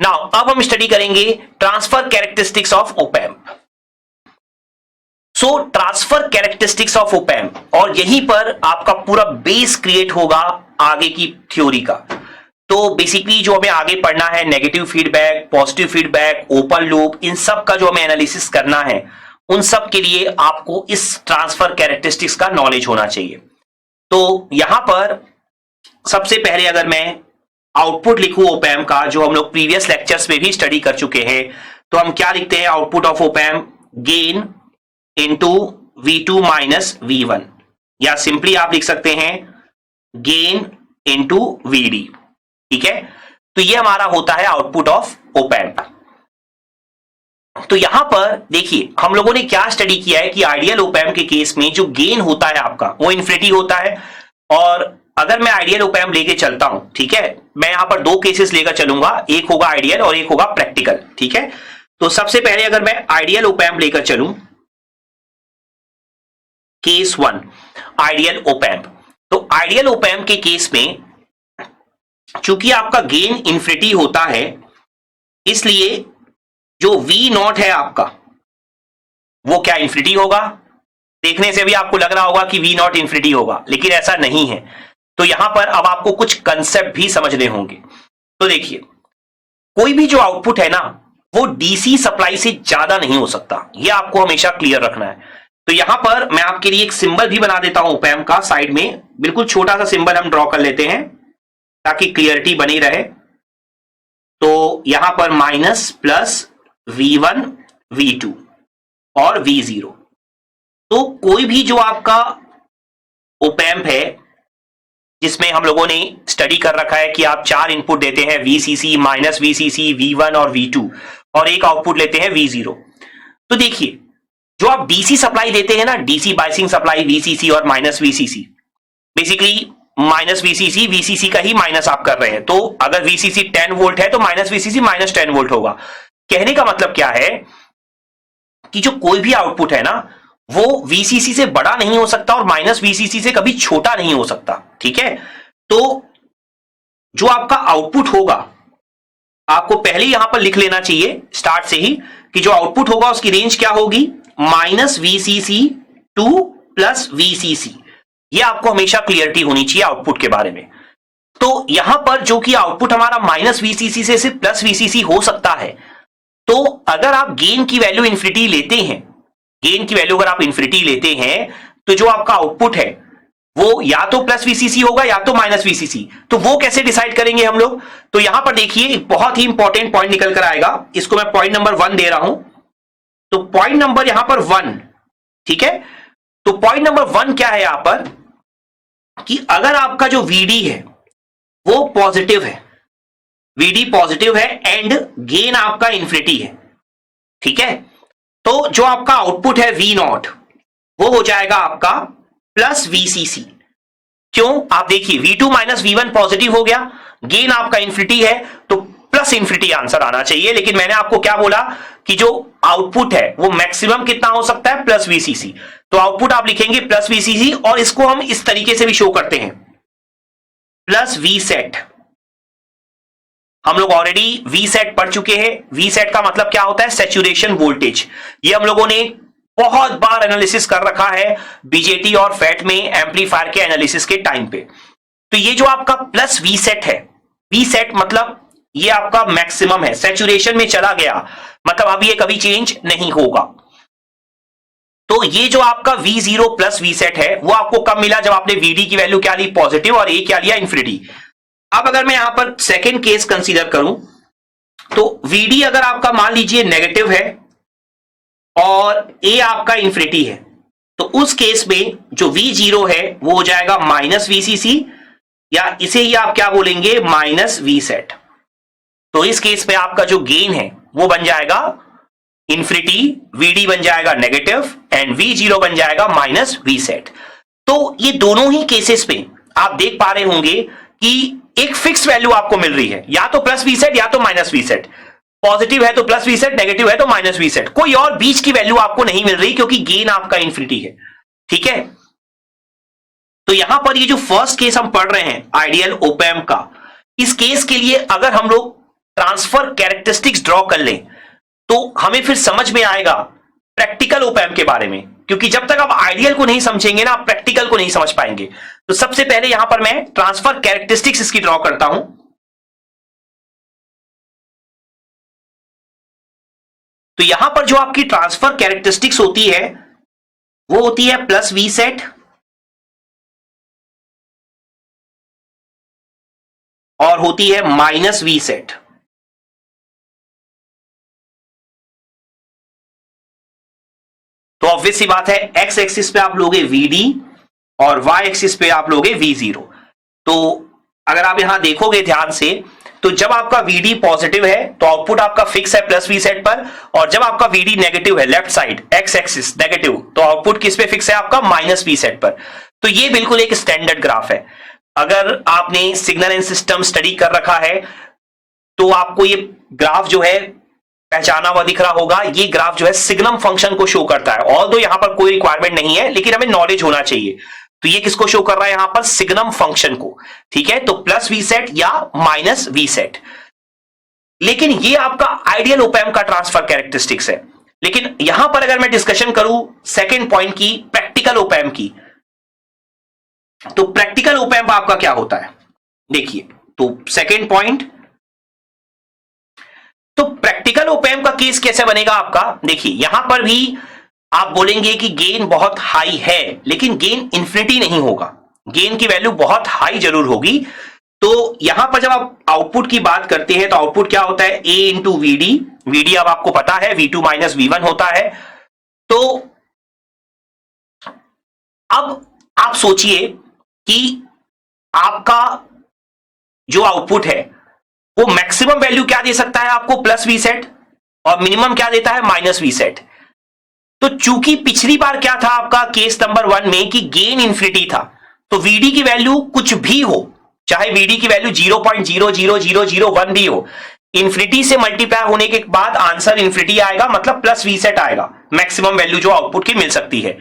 Now अब हम study करेंगे transfer characteristics of op-amp. So transfer characteristics of op-amp, और यहीं पर आपका पूरा बेस क्रिएट होगा आगे की थ्योरी का। तो बेसिकली जो हमें आगे पढ़ना है, negative feedback, positive feedback, open loop, इन सब का जो हमें एनालिसिस करना है, उन सब के लिए आपको इस ट्रांसफर कैरेक्टरिस्टिक्स का नॉलेज होना चाहिए। तो यहां पर सबसे पहले अगर मैं आउटपुट लिखूं ओपैम्प का, जो हम लोग प्रीवियस लेक्चर्स में भी स्टडी कर चुके हैं, तो हम क्या लिखते हैं output of op-amp? Gain into V2 minus V1, या सिंपली आप लिख सकते हैं गेन इंटू VD। ठीक है, तो ये हमारा होता है आउटपुट ऑफ ओपैम्प। तो यहां पर देखिए हम लोगों ने क्या स्टडी किया है कि आइडियल ओपैम्प के केस में जो गेन होता है आपका वो इन्फिनिटी होता है। और अगर मैं आइडियल ओपैम्प लेके चलता हूं, ठीक है, मैं यहां पर दो केसेस लेकर चलूंगा, एक होगा आइडियल और एक होगा प्रैक्टिकल। ठीक है, तो सबसे पहले अगर मैं आइडियल ओपैम्प लेकर चलूं, केस 1 आइडियल ओपैम्प, तो आइडियल ओपैम्प के केस में चूंकि आपका गेन इन्फिनिटी होता है, इसलिए जो V0 है आपका वो क्या इन्फिनिटी होगा। देखने से भी आपको लग रहा होगा कि V0 इन्फिनिटी होगा, लेकिन ऐसा नहीं है। तो यहां पर अब आपको कुछ कंसेप्ट भी समझने होंगे। तो देखिए, कोई भी जो आउटपुट है ना, वो डीसी सप्लाई से ज्यादा नहीं हो सकता, यह आपको हमेशा क्लियर रखना है। तो यहां पर मैं आपके लिए एक सिंबल भी बना देता हूं ओपैम्प का, साइड में बिल्कुल छोटा सा सिंबल हम ड्रॉ कर लेते हैं ताकि क्लियरिटी बनी रहे। तो यहां पर माइनस प्लस V1 V2 और V0। तो कोई भी जो आपका ओपैम्प है जिसमें हम लोगों ने स्टडी कर रखा है कि आप 4 इनपुट देते हैं, VCC माइनस VCC V1 और V2, और एक आउटपुट लेते हैं V0। तो देखिए, जो आप डीसी सप्लाई देते हैं ना, डीसी बायसिंग सप्लाई, VCC और minus VCC, basically minus VCC VCC का ही माइनस आप कर रहे हैं। तो अगर VCC 10 वोल्ट है तो माइनस VCC माइनस 10 वोल्ट होगा। कहने का मतलब क्या है कि जो कोई भी आउटपुट है ना, वो VCC से बड़ा नहीं हो सकता और माइनस VCC से कभी छोटा नहीं हो सकता। ठीक है, तो जो आपका आउटपुट होगा आपको पहले यहां पर लिख लेना चाहिए स्टार्ट से ही कि जो आउटपुट होगा उसकी रेंज क्या होगी, minus VCC two plus VCC। ये आपको हमेशा क्लियरिटी होनी चाहिए आउटपुट के बारे में। तो यहां पर जो कि आउटपुट हमारा माइनस VCC से सिर्फ प्लस VCC हो सकता है, तो अगर आप गेन की वैल्यू इन्फिनिटी लेते हैं, गेन की वैल्यू अगर आप इन्फिनिटी लेते हैं, तो जो आपका आउटपुट है वो या तो प्लस VCC होगा या तो माइनस VCC। तो वो कैसे डिसाइड करेंगे हम लोग? तो यहां पर देखिए एक बहुत ही इंपॉर्टेंट पॉइंट निकल कर आएगा, इसको मैं पॉइंट नंबर 1 दे रहा हूं। तो पॉइंट नंबर यहां पर 1, ठीक है, तो पॉइंट नंबर 1 क्या है यहां पर कि अगर आपका जो VD है वो पॉजिटिव है, VD पॉजिटिव है एंड गेन आपका इन्फिनिटी है, ठीक है, तो जो आपका आउटपुट है V0 वो हो जाएगा आपका प्लस VCC। क्यों? आप देखिए V2 माइनस V1 पॉजिटिव हो गया, गेन आपका इन्फिनिटी है, तो प्लस इन्फिनिटी आंसर आना चाहिए। लेकिन मैंने आपको क्या बोला कि जो आउटपुट है वो मैक्सिमम कितना हो सकता है, प्लस VCC। तो आउटपुट आप लिखेंगे प्लस VCC, और इसको हम इस तरीके से भी शो करते हैं, प्लस Vset। हम लोग ऑलरेडी Vset पढ़ चुके हैं। Vset का मतलब क्या होता है, सैचुरेशन वोल्टेज। ये हम लोगों ने बहुत बार एनालिसिस कर रखा है बीजेटी और फैट में, एम्पलीफायर के एनालिसिस के टाइम पे। तो ये जो आपका प्लस Vset है, Vset मतलब ये आपका मैक्सिमम है, सैचुरेशन में चला गया, मतलब अब ये कभी चेंज नहीं होगा। तो ये जो आपका V0 प्लस Vset है वो आपको कब मिला, जब आपने VD की वैल्यू क्या ली, पॉजिटिव, और A क्या लिया, इन्फिनिटी। अब अगर मैं यहां पर सेकेंड केस कंसीडर करूं, तो VD अगर आपका मान लीजिए नेगेटिव है और A आपका इन्फिनिटी है, तो उस केस में जो V0 है वो हो जाएगा माइनस VCC, या इसे ही आप क्या बोलेंगे, माइनस Vset। तो इस केस में आपका जो गेन है वो बन जाएगा इन्फिनिटी, VD बन जाएगा नेगेटिव एंड V0 बन जाएगा माइनस Vset। तो ये दोनों ही केसेस में आप देख पा रहे होंगे कि एक फिक्स वैल्यू आपको मिल रही है, या तो प्लस Vset या तो माइनस Vset। पॉजिटिव है तो प्लस Vset, नेगेटिव है तो माइनस Vset, कोई और बीच की वैल्यू आपको नहीं मिल रही क्योंकि गेन आपका इन्फिनिटी है। ठीक है, तो यहां पर ये जो फर्स्ट केस हम पढ़ रहे हैं आइडियल ओपैम्प का, इस केस के लिए अगर हम लोग ट्रांसफर कैरेक्टरिस्टिक्स ड्रॉ कर लें तो हमें फिर समझ में आएगा प्रैक्टिकल ओप एम्प के बारे में, क्योंकि जब तक आप आइडियल को नहीं समझेंगे ना, आप प्रैक्टिकल को नहीं समझ पाएंगे। तो सबसे पहले यहां पर मैं ट्रांसफर कैरेक्टरिस्टिक्स इसकी ड्रॉ करता हूं। तो यहां पर जो आपकी ट्रांसफर कैरेक्टरिस्टिक्स होती है वो होती है प्लस वी सेट और होती है माइनस वी सेट। तो ऑब्वियस सी बात है, एक्स एक्सिस पे आप लोगे वीडी और वाई एक्सिस पे आप लोगे V0। तो अगर आप यहां देखोगे ध्यान से, तो जब आपका VD पॉजिटिव है तो आउटपुट आपका फिक्स है प्लस वी सेट पर, और जब आपका VD नेगेटिव है left side x axis negative, तो आउटपुट किस पे फिक्स है आपका माइनस वी सेट पर। तो ये बिल्कुल एक स्टैंडर्ड ग्राफ है। अगर आपने सिग्नल एंड सिस्टम स्टडी कर रखा है तो आपको ये ग्राफ जो है पहचाना हुआ दिख रहा होगा। ये ग्राफ जो है सिग्नम फंक्शन को शो करता है, ऑल्दो यहां पर कोई रिक्वायरमेंट नहीं है, लेकिन हमें नॉलेज होना चाहिए। तो ये किसको शो कर रहा है यहां पर, सिग्नम फंक्शन को। ठीक है, तो प्लस वी सेट या माइनस वी सेट। लेकिन ये आपका आइडियल ओप एम्प का ट्रांसफर कैरेक्टरिस्टिक्स है। लेकिन यहां पर अगर मैं डिस्कशन करूं सेकेंड पॉइंट की, प्रैक्टिकल ओप एम्प की, तो प्रैक्टिकल ओप एम्प आपका क्या होता है देखिए। तो सेकेंड पॉइंट, तो प्रैक्टिकल ओप एम्प का केस कैसे बनेगा आपका, देखिए यहां पर भी आप बोलेंगे कि गेन बहुत हाई है, लेकिन गेन इंफिनिटी नहीं होगा, गेन की वैल्यू बहुत हाई जरूर होगी। तो यहां पर जब आप आउटपुट की बात करते हैं तो आउटपुट क्या होता है, A इंटू वीडी। वीडी अब आपको पता है V2 माइनस V1 होता है। तो अब आप सोचिए कि आपका जो आउटपुट है वो मैक्सिमम वैल्यू क्या दे सकता है आपको, प्लस वी सेट, और मिनिमम क्या देता है, माइनस वी सेट। तो चूंकि पिछली बार क्या था आपका केस नंबर 1 में कि गेन इंफिनिटी था, तो वीडी की वैल्यू कुछ भी हो, चाहे वीडी की वैल्यू 0.00001 भी हो, इंफिनिटी से मल्टीप्लाई होने के बाद आंसर इंफिनिटी आएगा, मतलब प्लस वी सेट आएगा, मैक्सिमम वैल्यू जो आउटपुट की मिल सकती है।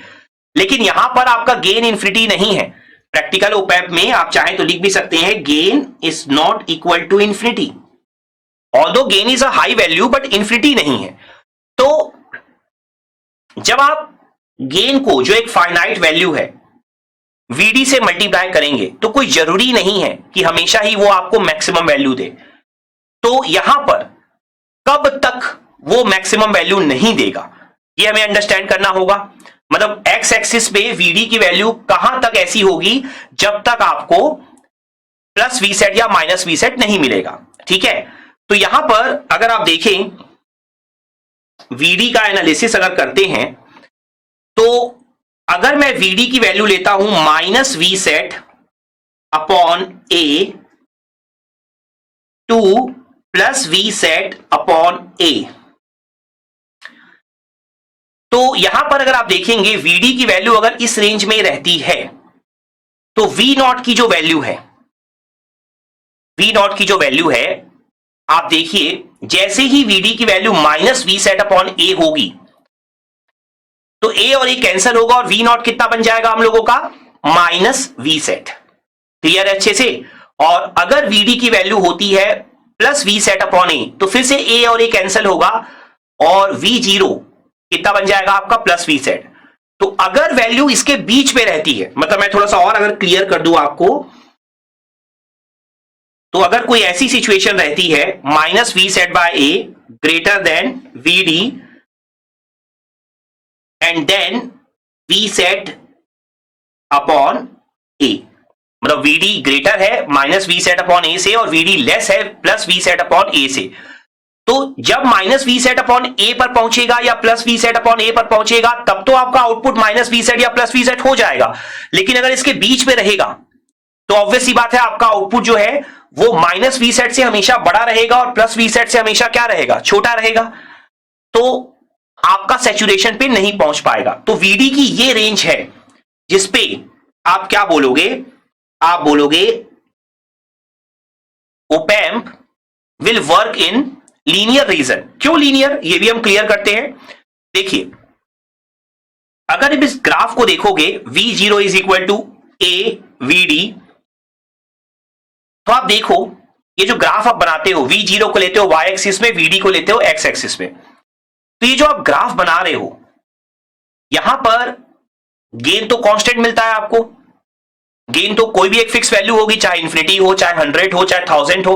लेकिन यहां पर आपका गेन इंफिनिटी नहीं है। प्रैक्टिकल ओप एम्प में आप चाहें तो लिख भी सकते हैं gain is not equal to infinity, although gain is a high value but infinity नहीं है। तो जब आप गेन को, जो एक फाइनाइट वैल्यू है, वीडी से मल्टीप्लाई करेंगे तो कोई जरूरी नहीं है कि हमेशा ही वो आपको मैक्सिमम वैल्यू दे। तो यहां पर कब तक वो मैक्सिमम वैल्यू नहीं देगा ये हमें अंडरस्टैंड करना होगा। मतलब एक्स एक्सिस पे वीडी की वैल्यू कहां तक ऐसी होगी जब तक आपको प्लस वी सेट या माइनस वी सेट नहीं मिलेगा। ठीक है, तो यहां पर अगर आप देखें वीडी का एनालिसिस अगर करते हैं, तो अगर मैं वीडी की वैल्यू लेता हूं minus V sat upon A to plus V sat upon A, तो यहां पर अगर आप देखेंगे वीडी की वैल्यू अगर इस रेंज में रहती है तो वी नॉट की जो वैल्यू है, वी नॉट की जो वैल्यू है, आप देखिए जैसे ही वीडी की value minus V sat upon A होगी तो ए और ए कैंसिल होगा और वी नॉट कितना बन जाएगा हम लोगों का, माइनस वी सेट। क्लियर है अच्छे से। और अगर वीडी की वैल्यू होती है plus V sat upon A तो फिर से ए और ए कैंसिल होगा और वी जीरो कितना बन जाएगा आपका, प्लस वी सेट। तो अगर वैल्यू इसके बीच में रहती है, मतलब मैं थोड़ा सा और अगर क्लियर कर दूं आपको, तो अगर कोई ऐसी सिचुएशन रहती है minus V sat by A greater than V D and then V sat upon A, मतलब वी डी ग्रेटर है minus V sat upon A से और वी डी लेस है plus V sat upon A से, तो जब minus V sat upon A पर पहुंचेगा या plus V sat upon A पर पहुंचेगा तब तो आपका आउटपुट माइनस वी सेट या प्लस वी सेट हो जाएगा। लेकिन अगर इसके बीच में रहेगा तो ऑब्वियस सी बात है आपका आउटपुट जो है वो माइनस वी सेट से हमेशा बड़ा रहेगा और प्लस वी सेट से हमेशा क्या रहेगा, छोटा रहेगा। तो आपका सैचुरेशन पे नहीं पहुंच पाएगा। तो वीडी की ये रेंज है जिसपे आप क्या बोलोगे, आप बोलोगे op amp will work in linear region. क्यों लीनियर, ये भी हम क्लियर करते हैं। देखिए अगर इस ग्राफ को देखोगे V0 is equal to A V D, तो आप देखो ये जो ग्राफ आप बनाते हो, V0 को लेते हो y एक्सिस में, VD को लेते हो x एक्सिस में, तो ये जो आप ग्राफ बना रहे हो, यहां पर गेन तो कांस्टेंट मिलता है आपको, गेन तो कोई भी एक फिक्स वैल्यू होगी, चाहे इंफिनिटी हो, चाहे 100 हो, चाहे 1000 हो।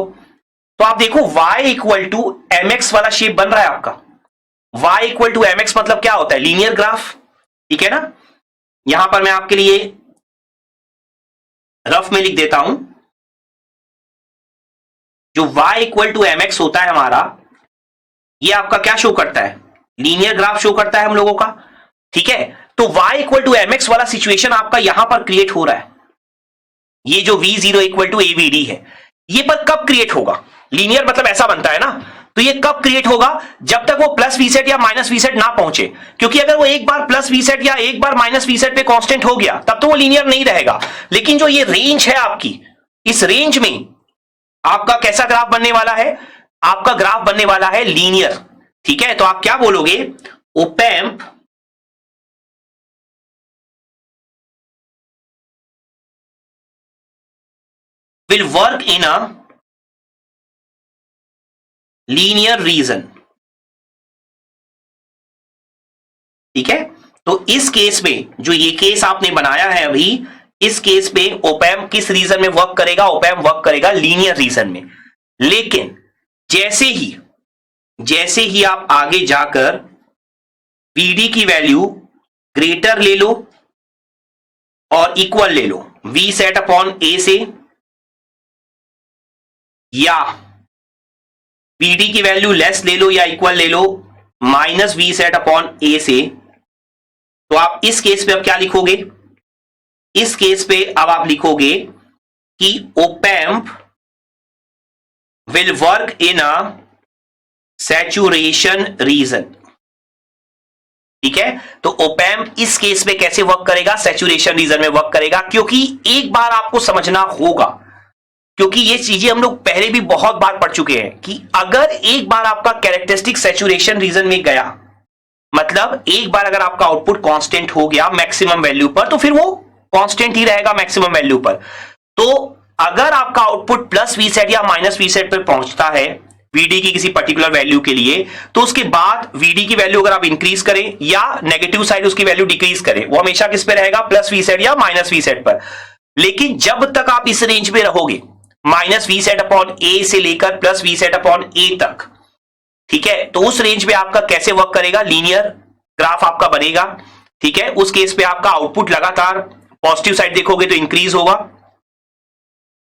तो आप देखो y इक्वल टू mx वाला शेप बन रहा है आपका। y इक्वल टू mx मतलब क्या होता है? लीनियर ग्राफ, ठीक है ना। यहां पर मैं आपके लिए रफ में लिख देता हूं, जो y इक्वल टू mx होता है हमारा, ये आपका क्या शो करता है? लीनियर ग्राफ शो करता है हम लोगों का, ठीक है। तो y इक्वल टू mx वाला सिचुएशन आपका यहां पर क्रिएट हो रहा है। ये जो v0 इक्वल टू avd है, ये पर कब क्रिएट होगा? लीनियर मतलब ऐसा बनता है ना, तो ये कब क्रिएट होगा? जब तक वो प्लस वी सेट या माइनस वी सेट ना पहुंचे, क्योंकि अगर वो एक बार प्लस वी सेट या एक बार माइनस वी सेट पे कांस्टेंट हो गया, तब तो वो लीनियर नहीं रहेगा। लेकिन जो ये रेंज है आपकी, इस रेंज में आपका कैसा ग्राफ बनने वाला है? आपका ग्राफ बनने वाला है लीनियर, ठीक है। तो आप क्या बोलोगे? Op-amp will work in a linear region, ठीक है। तो इस केस में, जो ये केस आपने बनाया है अभी, इस केस में ओपैम्प किस रीजन में वर्क करेगा? ओपैम्प वर्क करेगा लीनियर रीजन में। लेकिन जैसे ही आप आगे जाकर VD की वैल्यू ग्रेटर ले लो और इक्वल ले लो V सेट अपॉन A से, या VD की वैल्यू लेस ले लो या इक्वल ले लो minus V sat upon A से, तो आप इस केस पे अब क्या लिखोगे? इस केस पे अब आप लिखोगे कि op-amp will work in a saturation region, ठीक है। तो ओपैम्प इस केस में कैसे वर्क करेगा? सैचुरेशन रीजन में वर्क करेगा। क्योंकि एक बार आपको समझना होगा, क्योंकि ये चीजें हम लोग पहले भी बहुत बार पढ़ चुके हैं, कि अगर एक बार आपका कैरेक्टरिस्टिक सैचुरेशन रीजन में गया, मतलब एक बार अगर आपका आउटपुट कांस्टेंट हो गया मैक्सिमम वैल्यू पर, तो फिर वो कांस्टेंट ही रहेगा मैक्सिमम वैल्यू पर। तो अगर आपका आउटपुट प्लस वी सेट या माइनस वी सेट पर पहुंचता है VD की किसी पर्टिकुलर वैल्यू के लिए, तो उसके बाद VD की वैल्यू अगर आप इंक्रीज करें या नेगेटिव साइड उसकी वैल्यू डिक्रीज करें, वो हमेशा किस पे रहेगा? प्लस वी सेट या माइनस वी सेट पर। लेकिन जब तक आप इस रेंज में रहोगे, minus V sat upon A से लेकर plus V sat upon A तक, ठीक है, तो उस रेंज में आपका कैसे वर्क करेगा? लीनियर ग्राफ आपका बनेगा, ठीक है। उस केस पे आपका आउटपुट लगातार पॉजिटिव साइड देखोगे तो इंक्रीज होगा,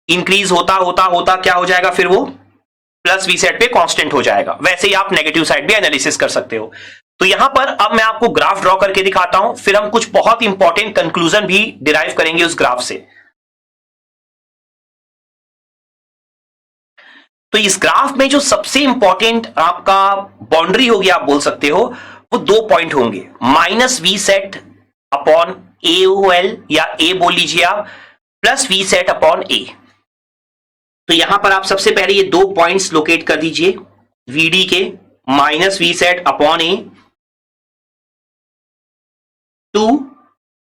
इंक्रीज होता होता होता क्या हो जाएगा? फिर वो प्लस वी सेट पे कांस्टेंट हो जाएगा। वैसे ही आप नेगेटिव साइड भी एनालिसिस कर सकते हो। तो यहां पर अब मैं आपको ग्राफ ड्रॉ करके दिखाता हूं, फिर हम कुछ बहुत इंपॉर्टेंट कंक्लूजन भी डिराइव करेंगे उस ग्राफ से। तो इस ग्राफ में जो सबसे इंपॉर्टेंट आपका बाउंड्री होगी, आप बोल सकते हो, वो 2 पॉइंट होंगे, minus V sat upon AOL, या A बोल लीजिए आप, plus V sat upon A। तो यहां पर आप सबसे पहले ये 2 पॉइंट्स लोकेट कर दीजिए VD के, minus V sat upon A to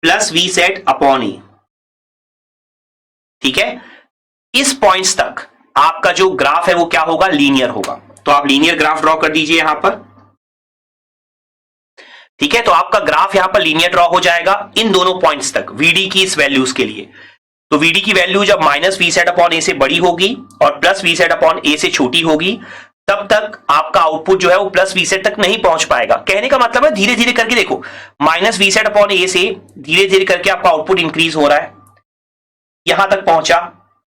plus V sat upon A, ठीक है। इस पॉइंट्स तक आपका जो ग्राफ है वो क्या होगा? लीनियर होगा। तो आप लीनियर ग्राफ ड्रॉ कर दीजिए यहां पर, ठीक है। तो आपका ग्राफ यहां पर लीनियर ड्रॉ हो जाएगा इन दोनों पॉइंट्स तक VD की इस वैल्यूज के लिए। तो VD की वैल्यू जब minus V sat upon A से बड़ी होगी और plus V sat upon A से छोटी होगी, तब तक आपका आउटपुट जो है वो प्लस वी सेट तक नहीं पहुंच पाएगा। कहने का मतलब है धीरे धीरे करके देखो, minus V sat upon A से धीरे धीरे करके आपका आउटपुट इंक्रीज हो रहा है, यहां तक पहुंचा,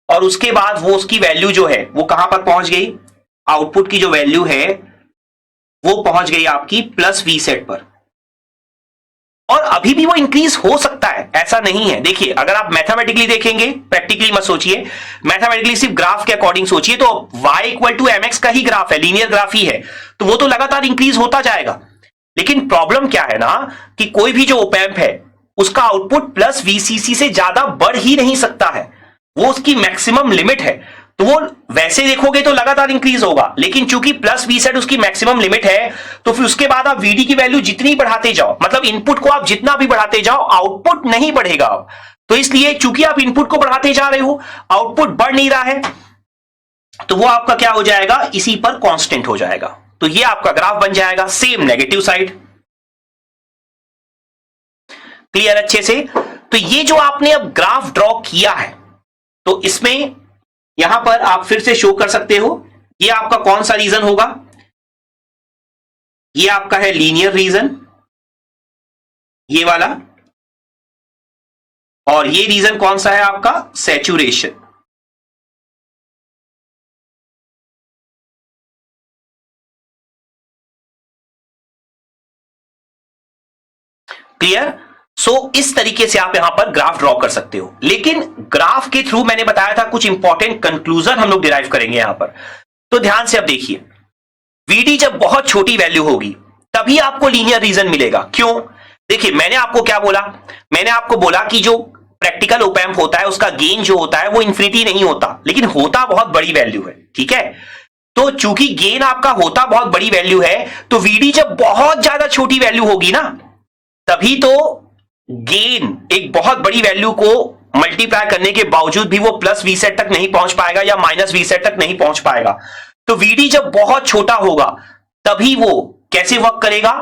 और उसके बाद वो उसकी वैल्यू जो है वो कहां पर पहुंच गई? आउटपुट की जो वैल्यू है वो पहुंच गई आपकी प्लस वी सेट पर। और अभी भी वो इंक्रीज हो सकता है, ऐसा नहीं है। देखिए, अगर आप मैथमेटिकली देखेंगे, प्रैक्टिकली मत सोचिए, मैथमेटिकली सिर्फ ग्राफ के अकॉर्डिंग सोचिए, तो y इक्वल टू mx का ही ग्राफ है, लीनियर ग्राफ ही है, तो वो तो लगातार इंक्रीज होता जाएगा। लेकिन प्रॉब्लम क्या है ना, कि कोई भी जो ओपैम्प है उसका आउटपुट प्लस VCC से ज्यादा बढ़ ही नहीं सकता है, वो उसकी मैक्सिमम लिमिट है। तो वो वैसे देखोगे तो लगातार इंक्रीज होगा, लेकिन चूंकि प्लस वी सेट उसकी मैक्सिमम लिमिट है, तो फिर उसके बाद आप VD की वैल्यू जितनी बढ़ाते जाओ, मतलब इनपुट को आप जितना भी बढ़ाते जाओ, आउटपुट नहीं बढ़ेगा। तो इसलिए चूंकि आप इनपुट को बढ़ाते जा रहे हो, आउटपुट बढ़ नहीं रहा है, तो वो आपका क्या हो जाएगा, इसी पर कांस्टेंट हो जाएगा। तो ये आपका ग्राफ बन जाएगा, सेम नेगेटिव साइड। क्लियर अच्छे से? तो ये जो आपने अब ग्राफ ड्रॉ किया है, तो इसमें यहां पर आप फिर से शो कर सकते हो, ये आपका कौन सा रीजन होगा, ये आपका है लीनियर रीजन, ये वाला, और ये रीजन कौन सा है आपका, सैचुरेशन। क्लियर? सो इस तरीके से आप यहां पर ग्राफ ड्रॉ कर सकते हो, लेकिन ग्राफ के थ्रू मैंने बताया था कुछ इंपॉर्टेंट कंक्लूजन हम लोग डिराइव करेंगे यहां पर। तो ध्यान से अब देखिए, वीडी जब बहुत छोटी वैल्यू होगी तभी आपको लीनियर रीजन मिलेगा। क्यों? देखिए मैंने आपको क्या बोला, मैंने आपको बोला कि जो प्रैक्टिकल ओप एम्प होता है उसका गेन जो होता है वो इंफिनिटी नहीं होता, लेकिन होता बहुत बड़ी वैल्यू है। ठीक है? तो चूंकि गेन आपका होता बहुत बड़ी वैल्यू है, तो वीडी जब बहुत ज्यादा छोटी वैल्यू होगी ना, तभी तो गेन एक बहुत बड़ी वैल्यू को मल्टीप्लाई करने के बावजूद भी वो प्लस वी सेट तक नहीं पहुंच पाएगा या माइनस वी सेट तक नहीं पहुंच पाएगा। तो वीडी जब बहुत छोटा होगा तभी वो कैसे वर्क करेगा,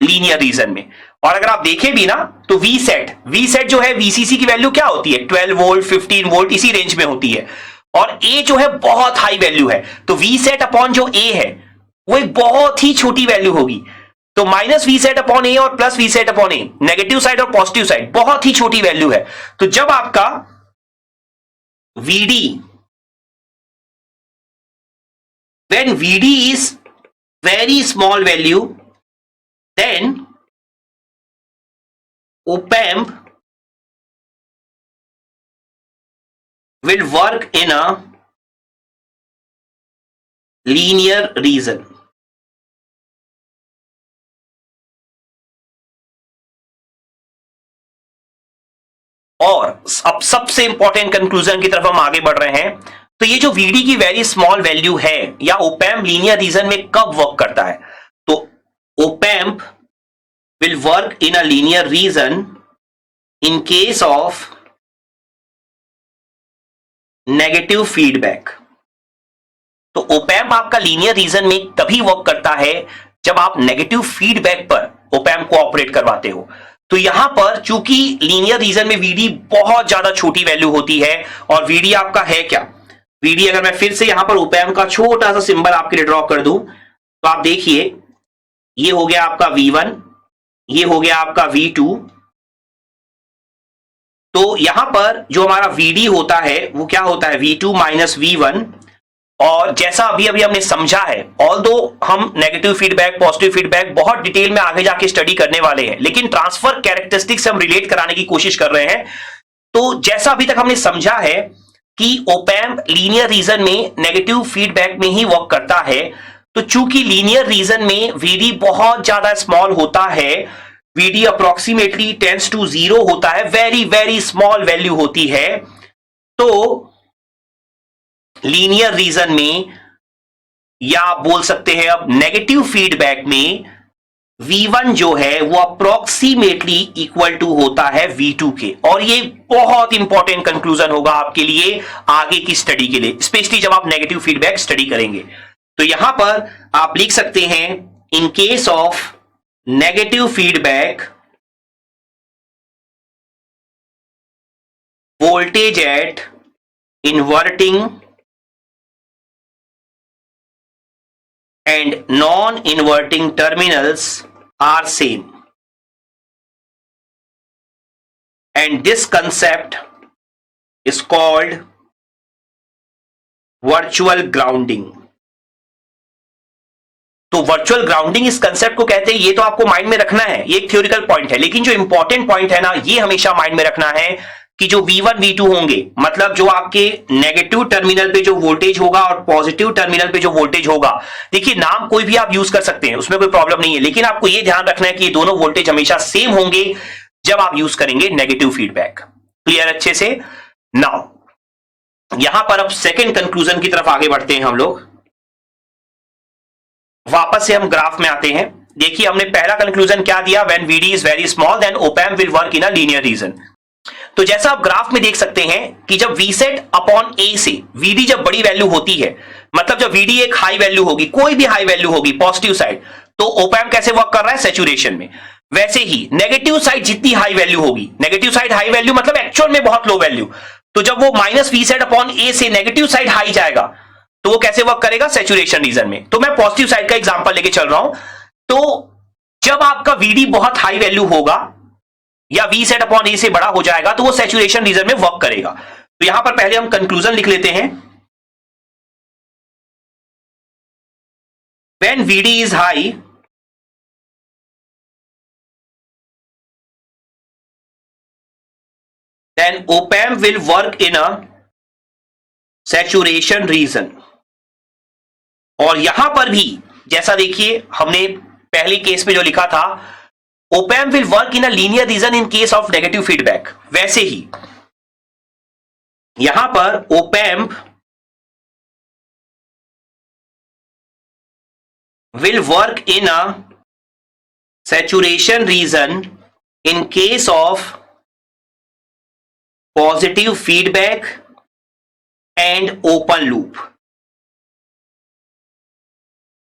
लीनियर रीजन में। और अगर आप देखें भी ना तो वी सेट जो है वीसीसी की वैल्यू क्या होती है, 12 वोल्ट 15 वोल्ट इसी रेंज में होती है, और ए जो है बहुत हाई वैल्यू है। तो वी सेट अपॉन जो ए है वो एक बहुत ही छोटी वैल्यू होगी। तो minus V sat upon A और plus V sat upon A, negative side और पॉजिटिव साइड, बहुत ही छोटी वैल्यू है। तो जब आपका VD, when VD is very small value, then op amp will work in a linear region. और अब सबसे इंपॉर्टेंट कंक्लूजन की तरफ हम आगे बढ़ रहे हैं। तो ये जो वीडी की वेरी स्मॉल वैल्यू है, या op amp लीनियर रीजन में कब वर्क करता है, तो op amp will work in a linear region in case of negative feedback. तो op amp आपका लीनियर रीजन में तभी वर्क करता है जब आप नेगेटिव फीडबैक पर op amp को ऑपरेट करवाते हो। तो यहां पर चूंकि लीनियर रीजन में वीडी बहुत ज्यादा छोटी वैल्यू होती है, और वीडी आपका है क्या, वीडी अगर मैं फिर से यहां पर op amp का छोटा सा सिंबल आपके लिए ड्रॉ कर दूं, तो आप देखिए ये हो गया आपका V1, ये हो गया आपका V2। तो यहां पर जो हमारा VD होता है वो क्या होता है, V2 माइनस V1। और जैसा अभी हमने समझा है, ऑल्दो हम नेगेटिव फीडबैक पॉजिटिव फीडबैक बहुत डिटेल में आगे जाके स्टडी करने वाले हैं, लेकिन ट्रांसफर कैरेक्टरिस्टिक्स हम रिलेट कराने की कोशिश कर रहे हैं। तो जैसा अभी तक हमने समझा है कि op amp लीनियर रीजन में नेगेटिव फीडबैक में ही वर्क करता है, तो चूंकि लीनियर रीजन में VD बहुत ज्यादा स्मॉल होता है, VD अप्रोक्सीमेटली टेंड्स टू 0 होता है, वेरी वेरी स्मॉल वैल्यू होती है, तो लीनियर रीजन में, या आप बोल सकते हैं अब नेगेटिव फीडबैक में, V1 जो है वो अप्रोक्सीमेटली इक्वल टू होता है V2 के। और ये बहुत इंपॉर्टेंट कंक्लूजन होगा आपके लिए आगे की स्टडी के लिए, स्पेशली जब आप नेगेटिव फीडबैक स्टडी करेंगे। तो यहां पर आप लिख सकते हैं, in case of negative feedback, voltage at inverting and non-inverting terminals are same, and this concept is called virtual grounding. तो वर्चुअल ग्राउंडिंग इस कंसेप्ट को कहते हैं, ये तो आपको माइंड में रखना है, ये एक थ्योरिकल पॉइंट है, लेकिन जो इंपॉर्टेंट पॉइंट है ना, ये हमेशा माइंड में रखना है कि जो V1 V2 होंगे, मतलब जो आपके नेगेटिव टर्मिनल पे जो वोल्टेज होगा और पॉजिटिव टर्मिनल पे जो वोल्टेज होगा, देखिए नाम कोई भी आप यूज कर सकते हैं, उसमें कोई प्रॉब्लम नहीं है, लेकिन आपको ये ध्यान रखना है कि ये दोनों वोल्टेज हमेशा सेम होंगे जब आप यूज करेंगे नेगेटिव फीडबैक। क्लियर अच्छे से? नाउ यहां पर अब सेकेंड कंक्लूजन की तरफ आगे बढ़ते हैं हम लोग। वापस से हम ग्राफ में आते हैं। देखिए हमने पहला कंक्लूजन क्या दिया, when VD is very small then op amp will work in a linear region. तो जैसा आप ग्राफ में देख सकते हैं कि जब Vset अपॉन ए से Vd जब बड़ी वैल्यू होती है, मतलब जब Vd एक हाई वैल्यू होगी, कोई भी हाई वैल्यू होगी पॉजिटिव साइड, तो ओपैम्प कैसे वर्क कर रहा है, सैचुरेशन में। वैसे ही नेगेटिव साइड जितनी हाई वैल्यू होगी, नेगेटिव साइड हाई वैल्यू मतलब एक्चुअल में बहुत लो वैल्यू, तो जब वो माइनस Vset अपॉन ए से नेगेटिव साइड हाई जाएगा तो वो कैसे वर्क करेगा, सैचुरेशन रीजन में। तो मैं पॉजिटिव साइड का एग्जांपल लेके चल रहा हूं। तो जब आपका Vd बहुत हाई वैल्यू होगा या Vset अपॉन ए से बड़ा हो जाएगा तो वो सैचुरेशन रीजन में वर्क करेगा। तो यहां पर पहले हम कंक्लूजन लिख लेते हैं। When Vd is high, then op-amp will work in a saturation region। और यहां पर भी जैसा देखिए हमने पहले केस में जो लिखा था, op-amp will work in a linear region in case of negative feedback, वैसे ही यहां पर op-amp will work in a saturation region in case of positive feedback and open loop।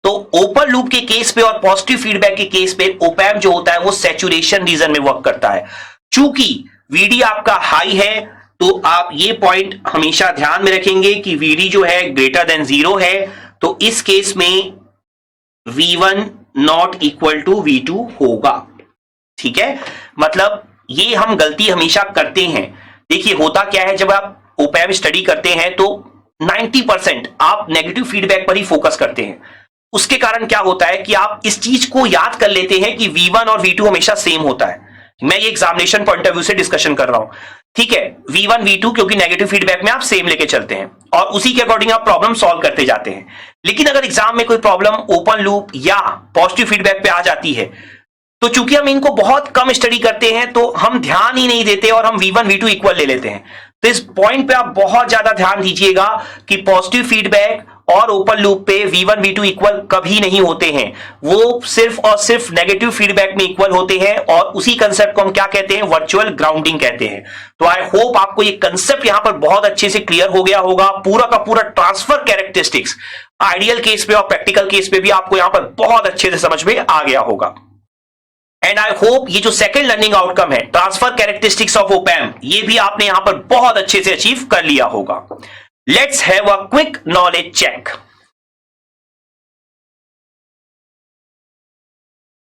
तो ओपन लूप के केस पे और पॉजिटिव फीडबैक के case पे op-amp जो होता है वो सैचुरेशन रीजन में वर्क करता है। चूंकि Vd आपका हाई है तो आप ये पॉइंट हमेशा ध्यान में रखेंगे कि Vd जो है ग्रेटर देन 0 है, तो इस केस में V1 not equal to V2 होगा। ठीक है, मतलब ये हम गलती हमेशा करते हैं। देखिए होता क्या है, जब आप ओपैम्प स्टडी करते हैं तो 90% आप नेगेटिव फीडबैक पर ही फोकस करते हैं। उसके कारण क्या होता है कि आप इस चीज को याद कर लेते हैं कि V1 और V2 हमेशा सेम होता है। मैं ये एग्जामिनेशन पॉइंट ऑफ व्यू से डिस्कशन कर रहा हूं, ठीक है। V1 V2 क्योंकि नेगेटिव फीडबैक में आप सेम लेके चलते हैं और उसी के अकॉर्डिंग आप प्रॉब्लम सॉल्व करते जाते हैं। लेकिन अगर एग्जाम में कोई प्रॉब्लम ओपन लूप या पॉजिटिव फीडबैक पे आ जाती है तो चूंकि हम इनको बहुत कम स्टडी करते हैं तो हम ध्यान ही नहीं देते और हम V1 V2 इक्वल ले लेते हैं। तो इस पॉइंट पे आप बहुत ज्यादा ध्यान दीजिएगा कि पॉजिटिव फीडबैक और ओपन लूप पे V1 V2 इक्वल कभी नहीं होते हैं, वो सिर्फ और सिर्फ नेगेटिव फीडबैक में इक्वल होते हैं। और उसी कंसेप्ट को हम क्या कहते हैं, वर्चुअल ग्राउंडिंग कहते हैं। तो आई होप आपको ये कंसेप्ट यहां पर बहुत अच्छे से क्लियर हो गया होगा। पूरा का पूरा ट्रांसफर कैरेक्टरिस्टिक्स आइडियल केस पे और प्रैक्टिकल केस पे भी आपको यहां पर बहुत अच्छे से समझ में आ गया होगा। एंड आई होप ये जो सेकंड लर्निंग आउटकम है, ट्रांसफर कैरेक्टरिस्टिक्स ऑफ ओपैम्प, ये भी आपने यहां पर बहुत अच्छे से अचीव कर लिया होगा। Let's have a quick knowledge check.